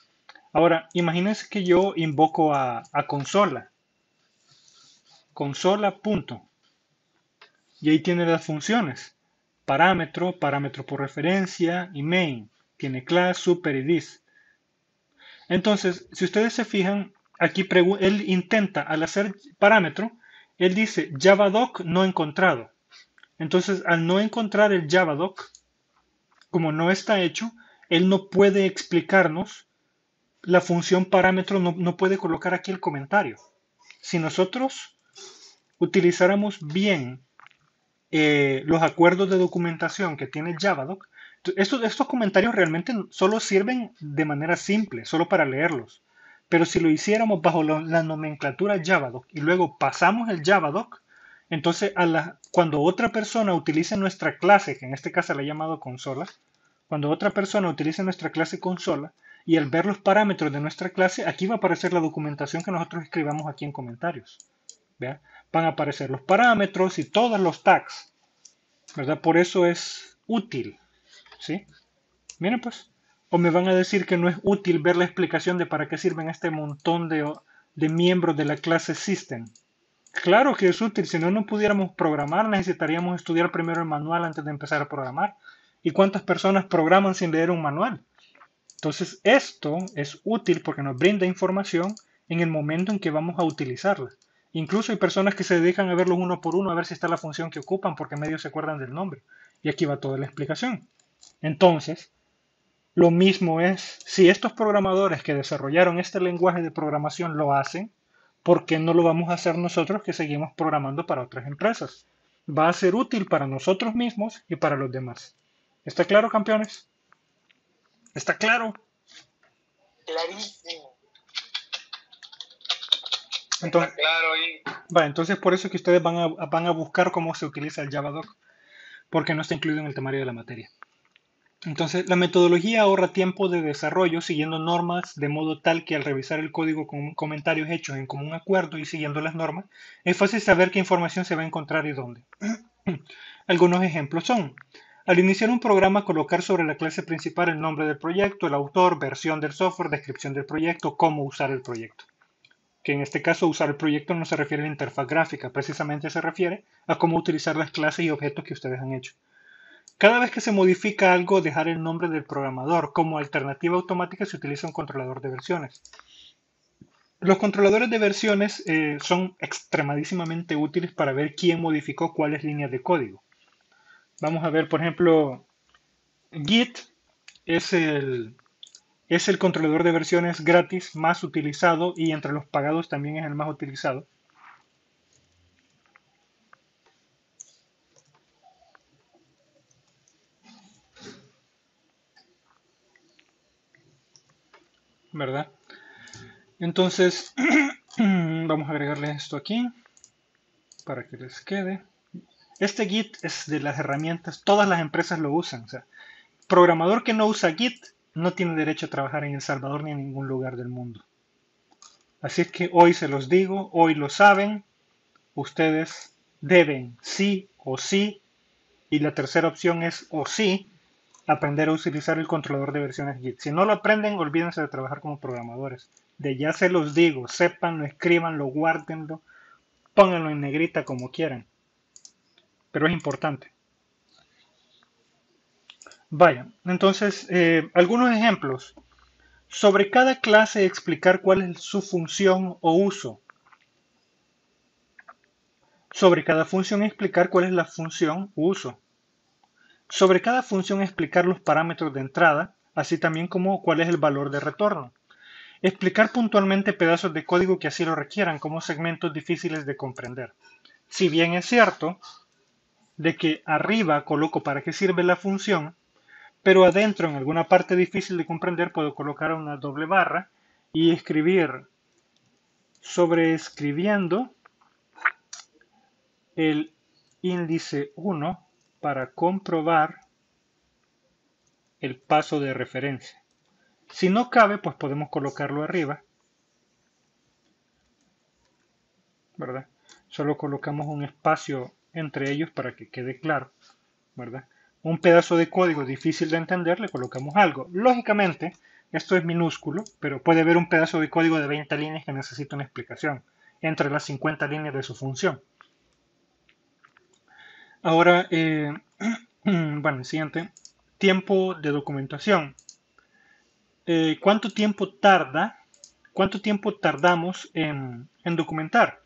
Ahora, imagínense que yo invoco a consola punto, y ahí tiene las funciones. Parámetro, parámetro por referencia y main. Tiene class, super y this. Entonces, si ustedes se fijan, aquí él intenta, al hacer parámetro, él dice javadoc no encontrado. Entonces, al no encontrar el javadoc, como no está hecho, él no puede explicarnos la función parámetro, no puede colocar aquí el comentario. Si nosotros utilizáramos bien los acuerdos de documentación que tiene Javadoc, estos comentarios realmente solo sirven de manera simple, solo para leerlos. Pero si lo hiciéramos bajo la nomenclatura Javadoc y luego pasamos el Javadoc, entonces cuando otra persona utilice nuestra clase, que en este caso la he llamado consola, cuando otra persona utilice nuestra clase consola y al ver los parámetros de nuestra clase, aquí va a aparecer la documentación que nosotros escribamos aquí en comentarios. ¿Vea? Van a aparecer los parámetros y todos los tags, ¿verdad? Por eso es útil, ¿sí? Miren pues, o me van a decir que no es útil ver la explicación de para qué sirven este montón de miembros de la clase System. Claro que es útil, si no, no pudiéramos programar, necesitaríamos estudiar primero el manual antes de empezar a programar. ¿Y cuántas personas programan sin leer un manual? Entonces, esto es útil porque nos brinda información en el momento en que vamos a utilizarla. Incluso hay personas que se dedican a verlos uno por uno a ver si está la función que ocupan porque medio se acuerdan del nombre. Y aquí va toda la explicación. Entonces, lo mismo es, si estos programadores que desarrollaron este lenguaje de programación lo hacen, ¿por qué no lo vamos a hacer nosotros que seguimos programando para otras empresas? Va a ser útil para nosotros mismos y para los demás. ¿Está claro, campeones? ¿Está claro? Clarísimo. Entonces, Está claro ahí. entonces por eso es que ustedes van a buscar cómo se utiliza el Javadoc, porque no está incluido en el temario de la materia. Entonces, la metodología ahorra tiempo de desarrollo siguiendo normas de modo tal que al revisar el código con comentarios hechos en común acuerdo y siguiendo las normas, es fácil saber qué información se va a encontrar y dónde. Algunos ejemplos son: al iniciar un programa, colocar sobre la clase principal el nombre del proyecto, el autor, versión del software, descripción del proyecto, cómo usar el proyecto. Que en este caso usar el proyecto no se refiere a la interfaz gráfica, precisamente se refiere a cómo utilizar las clases y objetos que ustedes han hecho. Cada vez que se modifica algo, dejar el nombre del programador. Como alternativa automática se utiliza un controlador de versiones. Los controladores de versiones son extremadísimamente útiles para ver quién modificó cuáles líneas de código. Vamos a ver, por ejemplo, Git es el controlador de versiones gratis más utilizado y entre los pagados también es el más utilizado. ¿Verdad? Entonces, vamos a agregarle esto aquí para que les quede. Este Git es de las herramientas, todas las empresas lo usan. O sea, programador que no usa Git no tiene derecho a trabajar en El Salvador ni en ningún lugar del mundo. Así es que hoy se los digo, hoy lo saben, ustedes deben sí o sí, y la tercera opción es o sí, aprender a utilizar el controlador de versiones Git. Si no lo aprenden, olvídense de trabajar como programadores. De ya se los digo, sépanlo, escríbanlo, guárdenlo, pónganlo en negrita como quieran. Pero es importante. Vaya, entonces, algunos ejemplos. Sobre cada clase explicar cuál es su función o uso. Sobre cada función explicar cuál es la función o uso. Sobre cada función explicar los parámetros de entrada, así también como cuál es el valor de retorno. Explicar puntualmente pedazos de código que así lo requieran, como segmentos difíciles de comprender. Si bien es cierto de que arriba coloco para qué sirve la función, pero adentro en alguna parte difícil de comprender puedo colocar una doble barra y escribir sobreescribiendo el índice 1 para comprobar el paso de referencia. Si no cabe, pues podemos colocarlo arriba, ¿verdad? Solo colocamos un espacio entre ellos para que quede claro, ¿verdad? Un pedazo de código difícil de entender, le colocamos algo. Lógicamente, esto es minúsculo, pero puede haber un pedazo de código de 20 líneas que necesita una explicación entre las 50 líneas de su función. Ahora, bueno, el siguiente, tiempo de documentación. ¿Cuánto tiempo tardamos en documentar?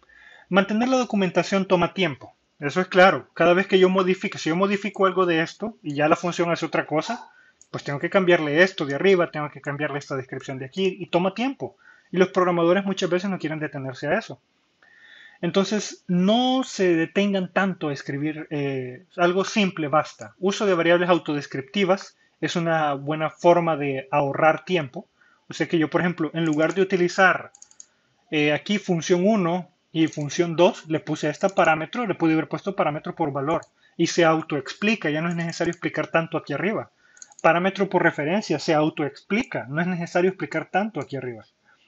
Mantener la documentación toma tiempo. Eso es claro. Cada vez que yo modifique, si yo modifico algo de esto y ya la función hace otra cosa, pues tengo que cambiarle esto de arriba, tengo que cambiarle esta descripción de aquí y toma tiempo. Y los programadores muchas veces no quieren detenerse a eso. Entonces, no se detengan tanto a escribir, algo simple basta. Uso de variables autodescriptivas es una buena forma de ahorrar tiempo. O sea que yo, por ejemplo, en lugar de utilizar aquí función 1 y función 2, le puse a esta parámetro, le pude haber puesto parámetro por valor y se autoexplica, ya no es necesario explicar tanto aquí arriba. Parámetro por referencia se autoexplica, no es necesario explicar tanto aquí arriba.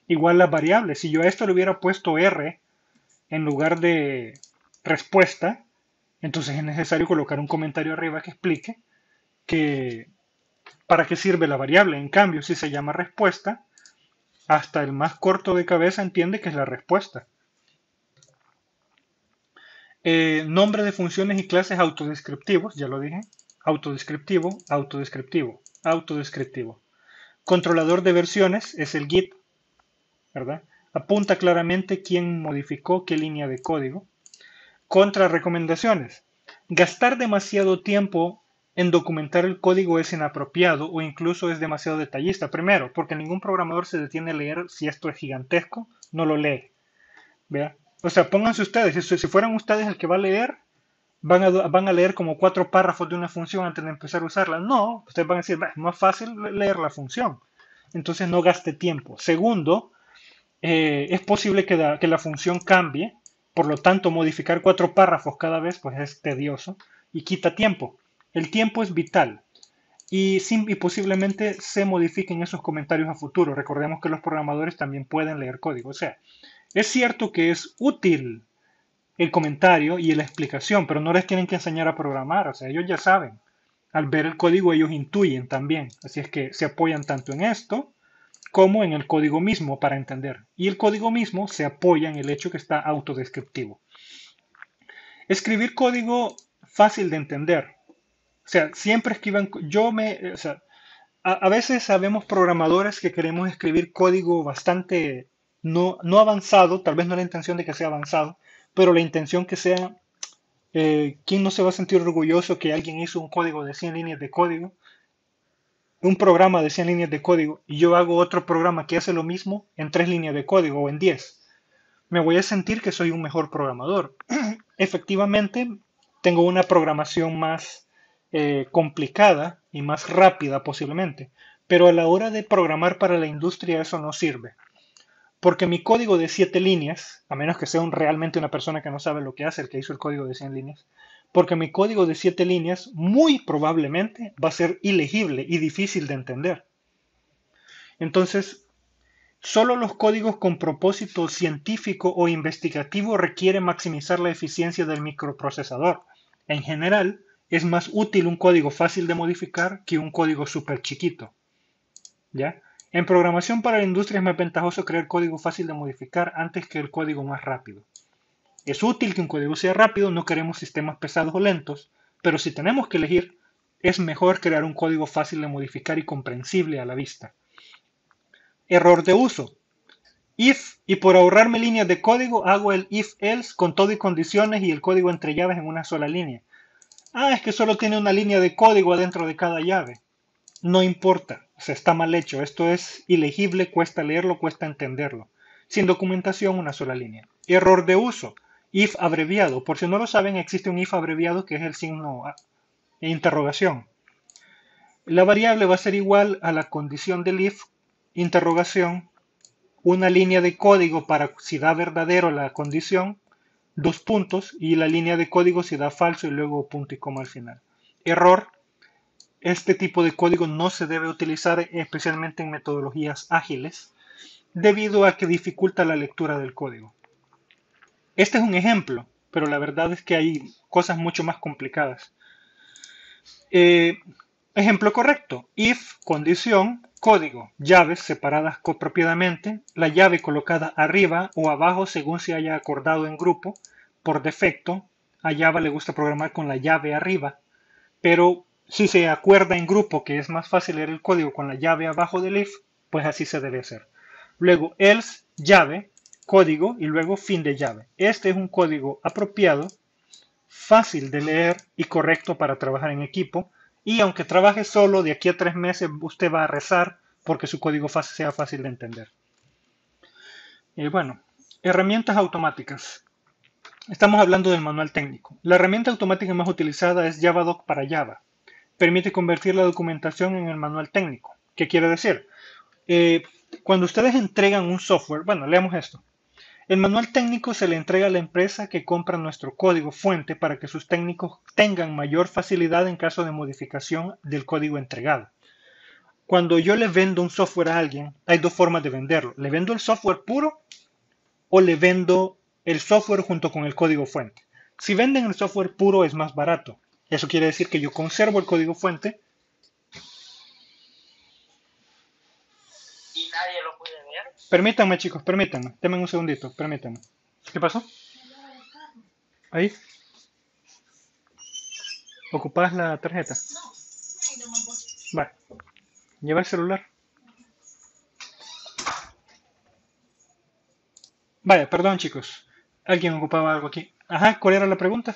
Igual las variables, si yo a esto le hubiera puesto R en lugar de respuesta, entonces es necesario colocar un comentario arriba que explique que para qué sirve la variable. En cambio, si se llama respuesta, hasta el más corto de cabeza entiende que es la respuesta. Nombre de funciones y clases autodescriptivos, ya lo dije. Autodescriptivo, autodescriptivo, autodescriptivo. Controlador de versiones es el Git, ¿verdad? Apunta claramente quién modificó qué línea de código. Contrarrecomendaciones. Gastar demasiado tiempo en documentar el código es inapropiado o incluso es demasiado detallista. Primero, porque ningún programador se detiene a leer si esto es gigantesco, no lo lee. ¿Vea? O sea, pónganse ustedes, si fueran ustedes el que va a leer, van a leer como 4 párrafos de una función antes de empezar a usarla. No, ustedes van a decir, es más fácil leer la función. Entonces no gaste tiempo. Segundo, es posible que la función cambie, por lo tanto modificar 4 párrafos cada vez pues es tedioso y quita tiempo. El tiempo es vital y posiblemente se modifiquen esos comentarios a futuro. Recordemos que los programadores también pueden leer código. O sea, es cierto que es útil el comentario y la explicación, pero no les tienen que enseñar a programar. O sea, ellos ya saben. Al ver el código ellos intuyen también. Así es que se apoyan tanto en esto como en el código mismo para entender. Y el código mismo se apoya en el hecho que está autodescriptivo. Escribir código fácil de entender. O sea, siempre escriban, o sea, a veces sabemos programadores que queremos escribir código bastante no avanzado, tal vez no la intención de que sea avanzado, pero la intención que sea, ¿quién no se va a sentir orgulloso que alguien hizo un código de 100 líneas de código? Un programa de 100 líneas de código y yo hago otro programa que hace lo mismo en 3 líneas de código o en 10. Me voy a sentir que soy un mejor programador. Efectivamente, tengo una programación más complicada y más rápida posiblemente, pero a la hora de programar para la industria eso no sirve. Porque mi código de 7 líneas, a menos que sea realmente una persona que no sabe lo que hace, el que hizo el código de 100 líneas, porque mi código de 7 líneas muy probablemente va a ser ilegible y difícil de entender. Entonces, solo los códigos con propósito científico o investigativo requieren maximizar la eficiencia del microprocesador. En general, es más útil un código fácil de modificar que un código súper chiquito. ¿Ya? En programación para la industria es más ventajoso crear código fácil de modificar antes que el código más rápido. Es útil que un código sea rápido, no queremos sistemas pesados o lentos, pero si tenemos que elegir, es mejor crear un código fácil de modificar y comprensible a la vista. Error de uso. If, y por ahorrarme líneas de código, hago el if-else con todo y condiciones y el código entre llaves en una sola línea. Ah, es que solo tiene una línea de código adentro de cada llave. No importa, o sea, está mal hecho. Esto es ilegible, cuesta leerlo, cuesta entenderlo. Sin documentación, una sola línea. Error de uso. If abreviado. Por si no lo saben, existe un if abreviado que es el signo interrogación. La variable va a ser igual a la condición del if, interrogación, una línea de código para si da verdadero la condición, dos puntos y la línea de código si da falso y luego punto y coma al final. Error. Este tipo de código no se debe utilizar especialmente en metodologías ágiles debido a que dificulta la lectura del código. Este es un ejemplo, pero la verdad es que hay cosas mucho más complicadas. Ejemplo correcto. If, condición, código, llaves separadas copropiedamente, la llave colocada arriba o abajo según se haya acordado en grupo. Por defecto, a Java le gusta programar con la llave arriba, pero si se acuerda en grupo que es más fácil leer el código con la llave abajo del if, pues así se debe hacer. Luego else, llave, código y luego fin de llave. Este es un código apropiado, fácil de leer y correcto para trabajar en equipo. Y aunque trabaje solo, de aquí a 3 meses usted va a rezar porque su código sea fácil de entender. Bueno, herramientas automáticas. Estamos hablando del manual técnico. La herramienta automática más utilizada es Javadoc para Java. Permite convertir la documentación en el manual técnico. ¿Qué quiere decir? Cuando ustedes entregan un software, bueno, leamos esto. El manual técnico se le entrega a la empresa que compra nuestro código fuente para que sus técnicos tengan mayor facilidad en caso de modificación del código entregado. Cuando yo le vendo un software a alguien, hay dos formas de venderlo. ¿Le vendo el software puro o le vendo el software junto con el código fuente? Si venden el software puro es más barato. Eso quiere decir que yo conservo el código fuente. ¿Y nadie lo puede ver? Permítanme, chicos, permítanme. Denme un segundito, permítanme. ¿Qué pasó? Ahí. ¿Ocupás la tarjeta? Vale. Lleva el celular. Vaya, perdón, chicos. Alguien ocupaba algo aquí. Ajá, ¿cuál era la pregunta?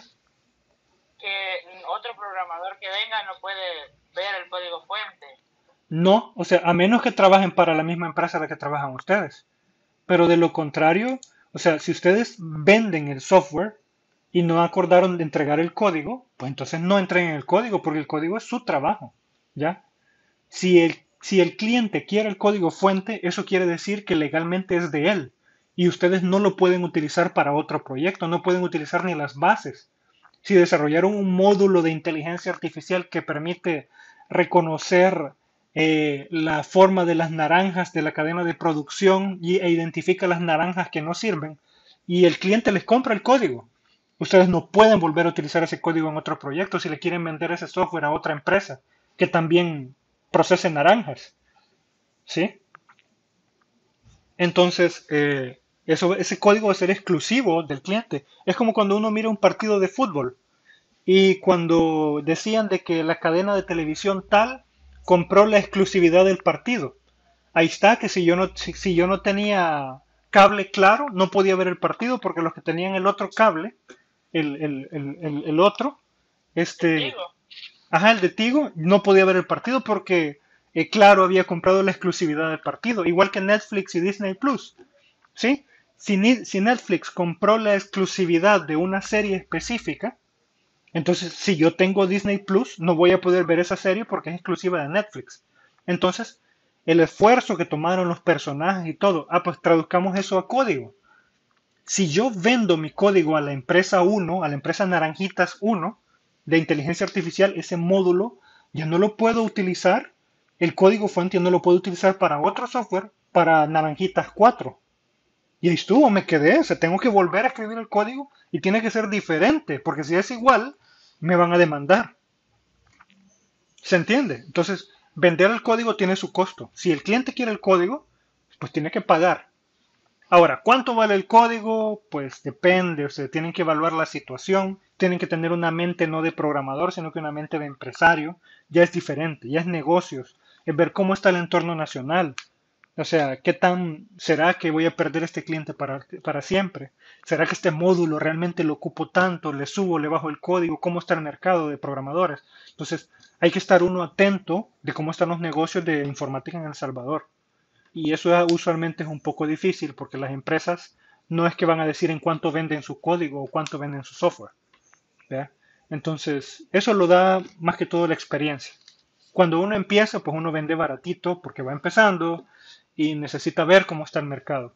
Que otro programador que venga no puede ver el código fuente. No, o sea, a menos que trabajen para la misma empresa en la que trabajan ustedes. Pero de lo contrario, o sea, si ustedes venden el software y no acordaron de entregar el código, pues entonces no entreguen el código porque el código es su trabajo, ¿ya? Si el cliente quiere el código fuente, eso quiere decir que legalmente es de él y ustedes no lo pueden utilizar para otro proyecto, no pueden utilizar ni las bases. Si desarrollaron un módulo de inteligencia artificial que permite reconocer la forma de las naranjas de la cadena de producción e identifica las naranjas que no sirven y el cliente les compra el código, ustedes no pueden volver a utilizar ese código en otro proyecto si le quieren vender ese software a otra empresa que también procese naranjas. ¿Sí? Entonces, ese código va a ser exclusivo del cliente. Es como cuando uno mira un partido de fútbol y cuando decían de que la cadena de televisión tal compró la exclusividad del partido. Ahí está, que si yo no tenía cable claro, no podía ver el partido porque los que tenían el otro cable, el otro, este, Digo, ajá, el de Tigo, no podía ver el partido porque Claro había comprado la exclusividad del partido, igual que Netflix y Disney Plus, ¿sí? Si Netflix compró la exclusividad de una serie específica, entonces si yo tengo Disney Plus, no voy a poder ver esa serie porque es exclusiva de Netflix. Entonces, el esfuerzo que tomaron los personajes y todo, pues traduzcamos eso a código. Si yo vendo mi código a la empresa 1, a la empresa Naranjitas 1 de inteligencia artificial, ese módulo ya no lo puedo utilizar, el código fuente ya no lo puedo utilizar para otro software, para Naranjitas 4. Y ahí estuvo, me quedé, o sea, tengo que volver a escribir el código y tiene que ser diferente, porque si es igual, me van a demandar. ¿Se entiende? Entonces, vender el código tiene su costo. Si el cliente quiere el código, pues tiene que pagar. Ahora, ¿cuánto vale el código? Pues depende, o sea, tienen que evaluar la situación, tienen que tener una mente no de programador, sino que una mente de empresario. Ya es diferente, ya es negocios, es ver cómo está el entorno nacional. O sea, ¿qué tan será que voy a perder este cliente para siempre? ¿Será que este módulo realmente lo ocupo tanto? ¿Le subo, le bajo el código? ¿Cómo está el mercado de programadores? Entonces, hay que estar uno atento de cómo están los negocios de informática en El Salvador. Y eso usualmente es un poco difícil porque las empresas no es que van a decir en cuánto venden su código o cuánto venden su software. ¿Ya? Entonces, eso lo da más que todo la experiencia. Cuando uno empieza, pues uno vende baratito porque va empezando y necesita ver cómo está el mercado.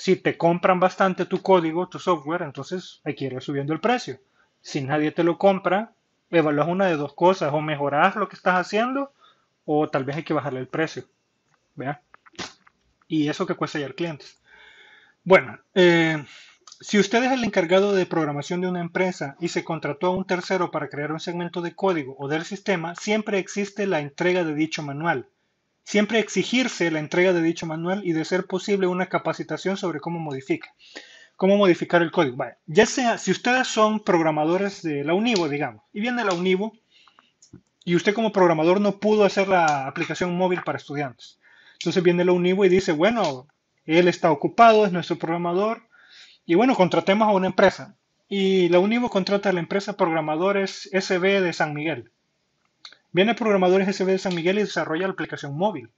Si te compran bastante tu código, tu software, entonces hay que ir subiendo el precio. Si nadie te lo compra, evalúas una de dos cosas, o mejoras lo que estás haciendo, o tal vez hay que bajarle el precio. ¿Vea? Y eso que cuesta hallar clientes. Bueno, si usted es el encargado de programación de una empresa y se contrató a un tercero para crear un segmento de código o del sistema, siempre existe la entrega de dicho manual. Siempre exigirse la entrega de dicho manual y de ser posible una capacitación sobre cómo modificar el código. Vale. Ya sea, si ustedes son programadores de la Univo, digamos, y viene la Univo y usted como programador no pudo hacer la aplicación móvil para estudiantes. Entonces viene la Univo y dice, bueno, él está ocupado, es nuestro programador, y bueno, contratemos a una empresa. Y la Univo contrata a la empresa Programadores SB de San Miguel. Viene Programadores SB de San Miguel y desarrolla la aplicación móvil.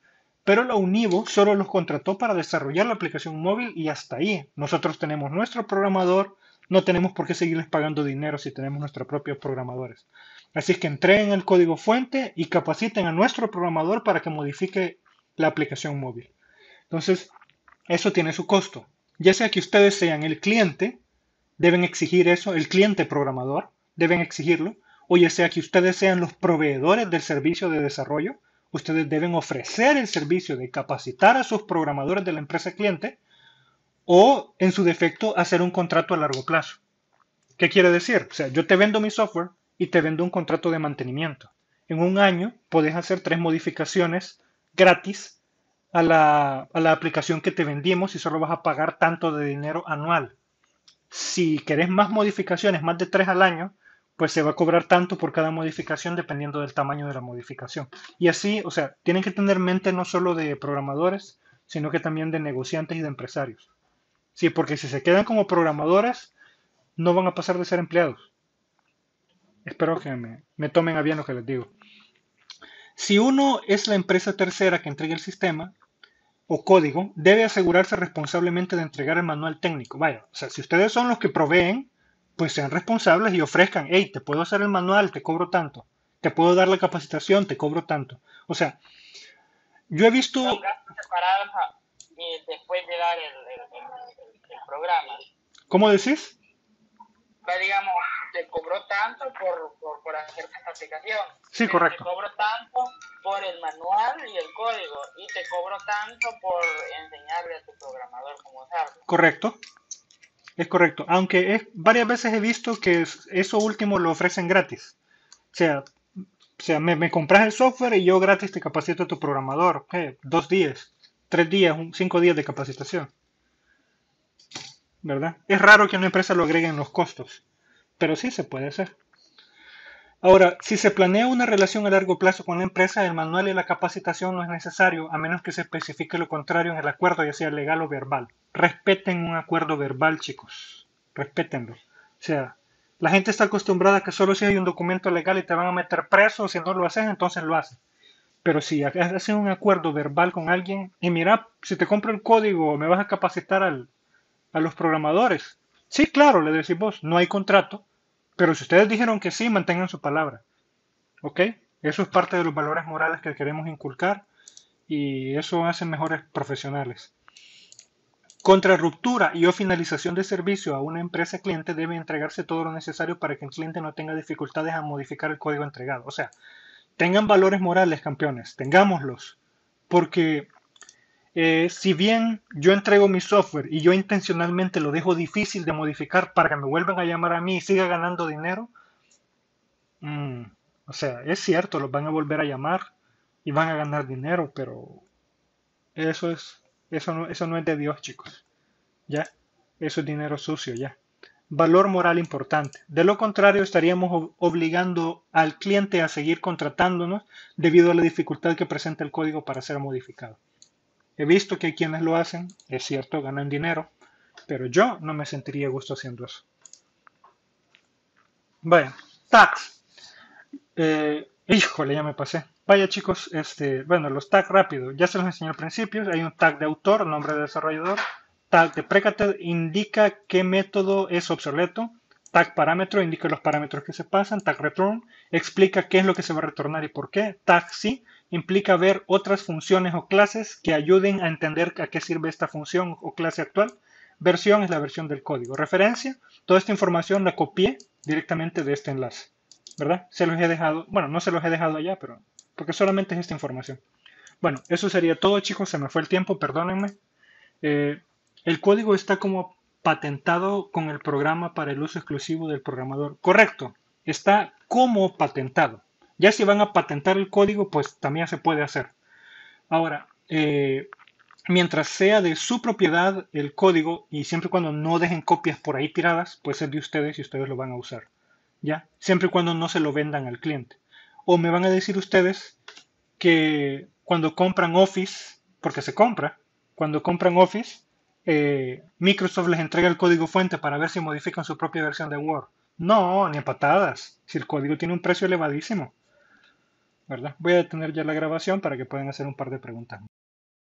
Pero la Univo solo los contrató para desarrollar la aplicación móvil y hasta ahí. Nosotros tenemos nuestro programador, no tenemos por qué seguirles pagando dinero si tenemos nuestros propios programadores. Así es que entreguen el código fuente y capaciten a nuestro programador para que modifique la aplicación móvil. Entonces, eso tiene su costo. Ya sea que ustedes sean el cliente, deben exigir eso, el cliente programador, deben exigirlo, o ya sea que ustedes sean los proveedores del servicio de desarrollo, ustedes deben ofrecer el servicio de capacitar a sus programadores de la empresa cliente, o en su defecto hacer un contrato a largo plazo. ¿Qué quiere decir? O sea, yo te vendo mi software y te vendo un contrato de mantenimiento. En un año puedes hacer 3 modificaciones gratis a la aplicación que te vendimos y solo vas a pagar tanto de dinero anual. Si querés más modificaciones, más de 3 al año, pues se va a cobrar tanto por cada modificación dependiendo del tamaño de la modificación. Y así, o sea, tienen que tener mente no solo de programadores, sino que también de negociantes y de empresarios. Sí, porque si se quedan como programadores, no van a pasar de ser empleados. Espero que me tomen a bien lo que les digo. Si uno es la empresa tercera que entrega el sistema o código, debe asegurarse responsablemente de entregar el manual técnico. Vaya, o sea, si ustedes son los que proveen, pues sean responsables y ofrezcan, hey, te puedo hacer el manual, te cobro tanto. Te puedo dar la capacitación, te cobro tanto. O sea, yo he visto... Son gastos separados después de dar el programa. ¿Cómo decís? Pues, digamos, te cobró tanto por hacer esta aplicación. Sí, correcto. Te cobro tanto por el manual y el código. Y te cobro tanto por enseñarle a tu programador cómo usarlo. Correcto. Es correcto. Aunque varias veces he visto que eso último lo ofrecen gratis. O sea, me compras el software y yo gratis te capacito a tu programador. 2 días, 3 días, 5 días de capacitación. ¿Verdad? Es raro que una empresa lo agregue en los costos, pero sí se puede hacer. Ahora, si se planea una relación a largo plazo con la empresa, el manual y la capacitación no es necesario, a menos que se especifique lo contrario en el acuerdo, ya sea legal o verbal. Respeten un acuerdo verbal, chicos. Respétenlo. O sea, la gente está acostumbrada a que solo si hay un documento legal y te van a meter preso, si no lo haces, entonces lo haces. Pero si haces un acuerdo verbal con alguien, y mira, si te compro el código, me vas a capacitar a los programadores. Sí, claro, le decís vos, no hay contrato, pero si ustedes dijeron que sí, mantengan su palabra. ¿Ok? Eso es parte de los valores morales que queremos inculcar y eso hace mejores profesionales. Contra ruptura y o finalización de servicio a una empresa cliente debe entregarse todo lo necesario para que el cliente no tenga dificultades a modificar el código entregado. O sea, tengan valores morales, campeones, tengámoslos. Porque si bien yo entrego mi software y yo intencionalmente lo dejo difícil de modificar para que me vuelvan a llamar a mí y siga ganando dinero, o sea, es cierto, los van a volver a llamar y van a ganar dinero, pero eso no es de Dios, chicos. Ya, eso es dinero sucio, ya. Valor moral importante. De lo contrario, estaríamos obligando al cliente a seguir contratándonos debido a la dificultad que presenta el código para ser modificado. He visto que hay quienes lo hacen, es cierto, ganan dinero, pero yo no me sentiría a gusto haciendo eso. Vaya, tags. Híjole, ya me pasé. Vaya chicos, bueno, los tags rápido, ya se los enseñé al principio. Hay un tag de autor, nombre de desarrollador. Tag de precated indica qué método es obsoleto. Tag parámetro indica los parámetros que se pasan. Tag return explica qué es lo que se va a retornar y por qué. Tag sí implica ver otras funciones o clases que ayuden a entender a qué sirve esta función o clase actual. versión es la versión del código. Referencia, toda esta información la copié directamente de este enlace, ¿verdad? Se los he dejado, bueno, no se los he dejado allá, pero porque solamente es esta información. Bueno, eso sería todo, chicos. Se me fue el tiempo, perdónenme. El código está como patentado con el programa para el uso exclusivo del programador. Correcto, está como patentado. Ya si van a patentar el código, pues también se puede hacer. Ahora, mientras sea de su propiedad el código y siempre y cuando no dejen copias por ahí tiradas, pues es de ustedes y ustedes lo van a usar. ¿Ya? Siempre y cuando no se lo vendan al cliente. O me van a decir ustedes que cuando compran Office, porque se compra, cuando compran Office, Microsoft les entrega el código fuente para ver si modifican su propia versión de Word. No, ni a patadas, si el código tiene un precio elevadísimo, ¿verdad? Voy a detener ya la grabación para que puedan hacer un par de preguntas.